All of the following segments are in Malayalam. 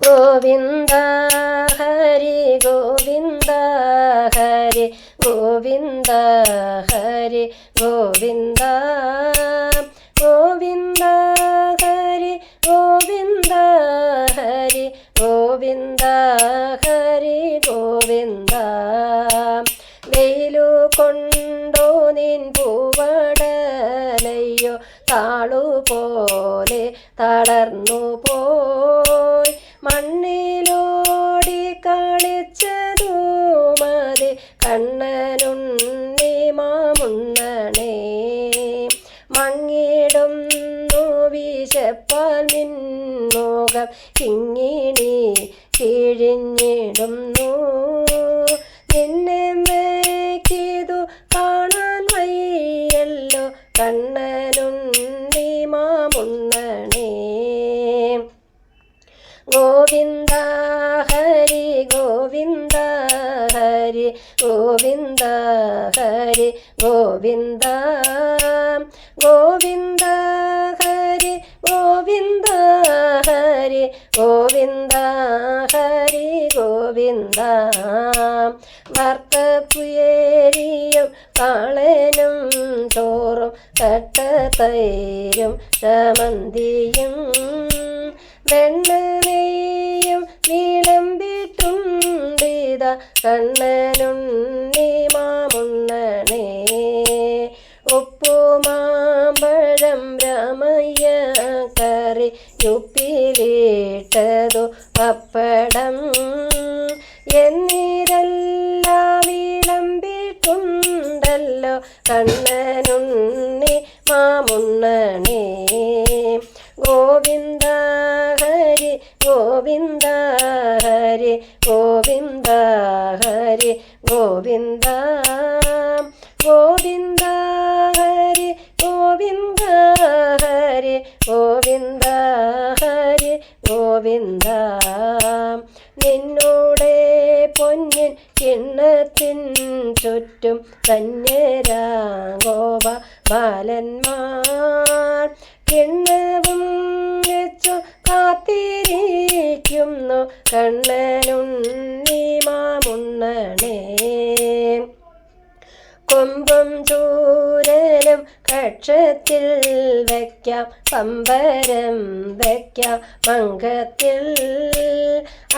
ഗോവിന്ദ ഹരി ഗോവിന്ദ ഹരി ഗോവിന്ദ ഹരി ഗോവിന്ദ ഗോവിന്ദ ഹരി ഗോവിന്ദ ഹരി ഗോവിന്ദ ഹരി ഗോവിന്ദ വെയിലു കൊണ്ടോ നിൻ പൂവടലയ്യോ താളുപോലെ തളർന്നു പോയി മണ്ണിലോടി കളിച്ചതു മതി കണ്ണനുണ്ണി മാമുണ്ണണേ മങ്ങിടുന്നു വിശപ്പാൽ നിൻമുഖം കിങ്ങിണി കിഴിഞ്ഞിടുന്നു നിന്നെ മേക്കിതു കാണാൻ വയ്യല്ലോ കണ്ണനുണ്ണി മാമുണ്ണണേ ഗോവിന്ദ ഹരി ഗോവിന്ദ ഹരി ഗോവിന്ദ ഹരി ഗോവിന്ദ ഗോവിന്ദ ഹരി ഗോവിന്ദ ഹരി ഗോവിന്ദ ഹരി ഗോവിന്ദ വറുത്തപ്പുയേരിയും കാളനും ചോറും കട്ടത്തൈരും ചമന്തിയും വെണ്ണനെയ്യും വിളമ്പിട്ടുണ്ടിത കണ്ണനുണ്ണി മാമുണ്ണണേ ഉപ്പുമാമ്പഴം രാമയ്യ കറി ഉപ്പിലിട്ടതു പപ്പടം എന്നിരെല്ലാം വിളമ്പിട്ടുണ്ടല്ലോ കണ്ണനുണ്ണി മാമുണ്ണണേ ഗോവിന്ദ ഹരി ഗോവിന്ദ ഹരി ഗോവിന്ദ ഹരി ഗോവിന്ദ ഗോവിന്ദ ഹരി ഗോവിന്ദ ഹരി ഗോവിന്ദ ഹരി ഗോവിന്ദ നിന്നോടെ പൊന്നിൻ കിണ്ണത്തിൻ ചുറ്റും ധന്യരാഗോപ ബാലന്മാർ കിണ്ണവും വെച്ചു കാത്തിരിക്കുന്നു കണ്ണനുണ്ണി മാമുണ്ണണേ കൊമ്പും ചൂരലും കക്ഷത്തിൽ വയ്ക്കാം പമ്പരം വയ്ക്കാം മങ്കത്തിൽ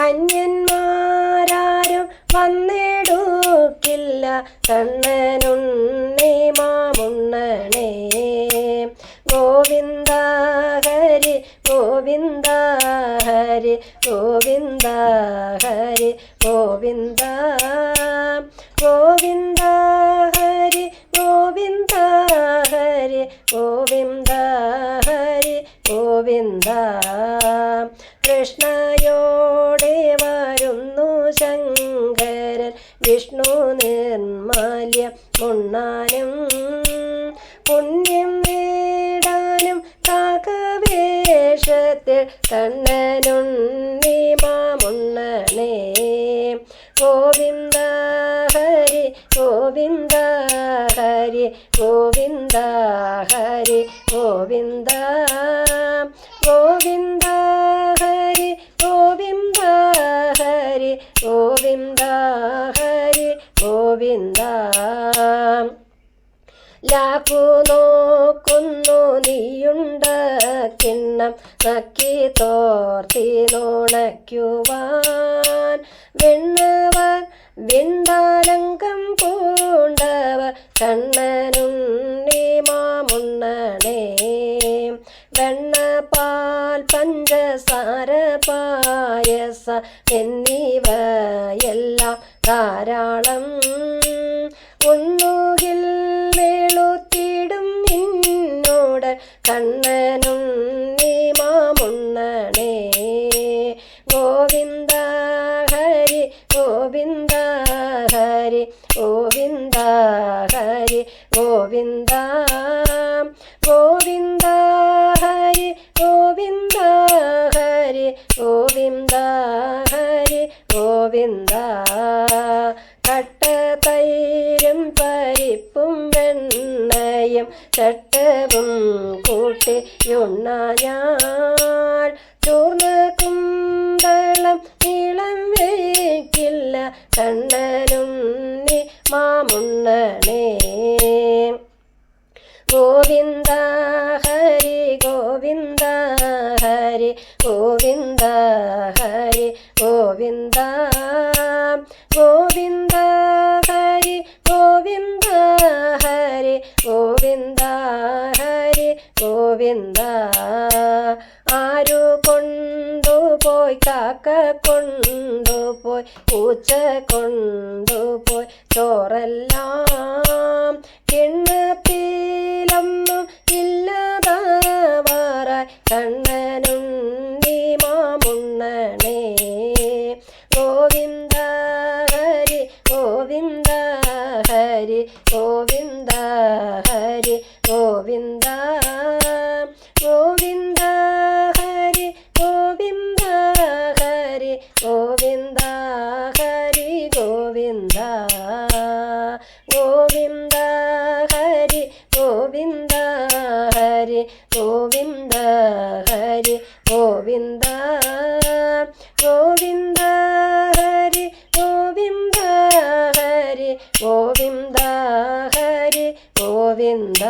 അന്യന്മാരാരും വന്നിടുക്കില്ല കണ്ണനുണ്ണി മാമുണ്ണണേ ഗോവിന്ദ ഹരി ഗോവിന്ദ ഹരി ഗോവിന്ദ ഹരി ഗോവിന്ദ ഗോവിന്ദ ഹരി ഗോവിന്ദ ഹരി ഗോവിന്ദ ഹരി ഗോവിന്ദ കൃഷ്ണയോടെ വരുന്നു ശങ്കരൻ വിഷ്ണു നിർമാല്യം ഉണ്ണാനും പുണ്യം നേടാനും കാക്കവേഷത്തിൽ കണ്ണനുണ്ണി മാമുണ്ണണേ ഗോവിന്ദ ഹരി ഗോവിന്ദ ഹരി ഗോവിന്ദ ഹരി ഗോവിന്ദ ഗോവിന്ദ ഹരി ഗോവിന്ദ ഹരി ഗോവിന്ദ ഹരി ഗോവിന്ദ ലാക്കു നോക്കുന്നു നീയുണ്ട കിണ്ണം നക്കി തോർത്തി നുണയ്ക്കുവാൻ വെണ്ണവർ വിണ്ടാലങ്കം പൂണ്ടവർ കണ്ണനുണ്ണി മാമുണ്ണണേ വെണ്ണപ്പാൽ പഞ്ചസാര പായസ എന്നിവയെല്ലാം ധാരാളം ഒന്നുകിൽ വെളുത്തിടും നിന്നോട് കണ്ണനുണ്ണി മാമുണ്ണണേ ഗോവിന്ദ ഹരി ഗോവിന്ദ ഹരി ഗോവിന്ദ ഹരി ഗോവിന്ദ ഗോവിന്ദ ഹരി ഗോവിന്ദ ഹരി ഗോവിന്ദ ഹരി ഗോവിന്ദ കട്ടതൈരും പരിപ്പും വെണ്ണയും ചട്ടവും കൂട്ടിയുണ്ണ ഞാൻ ചൂർന്ന കുന്തള കണ്ണനുണ്ണി മാമുണ്ണണേ ഗോവിന്ദ ഹരി ഗോവിന്ദ ഹരി ഗോവിന്ദ ഹരി ഗോവിന്ദ ഗോവിന്ദ ഹരി ഗോവിന്ദ ഹരി ഗോവിന്ദ ഹരി ഗോവിന്ദ ആരു കൊണ്ടുപോയി കാക്ക കൊണ്ടുപോയി പൂച്ച കൊണ്ടുപോയി ചോറെല്ലാം കിണ്ണത്തിലൊന്നും ഇല്ലാതാവാറായി കണ്ണനുണ്ണി മാമുണ്ണണേ ഗോവിന്ദ ഹരി ഗോവിന്ദ ഹരി ഗോവിന്ദ ഹരി ഗോവിന്ദ ഗോവിന്ദ ഹരി ഗോവിന്ദ ഹരി ഗോവിന്ദ ഹരി ഗോവിന്ദ ഗോവിന്ദ ഹരി ഗോവിന്ദ ഹരി ഗോവിന്ദ ഹരി ഗോവിന്ദ ഗോവിന്ദ ഹരി ഗോവിന്ദ ഹരി ഗോവിന്ദ ഹരി ഗോവിന്ദ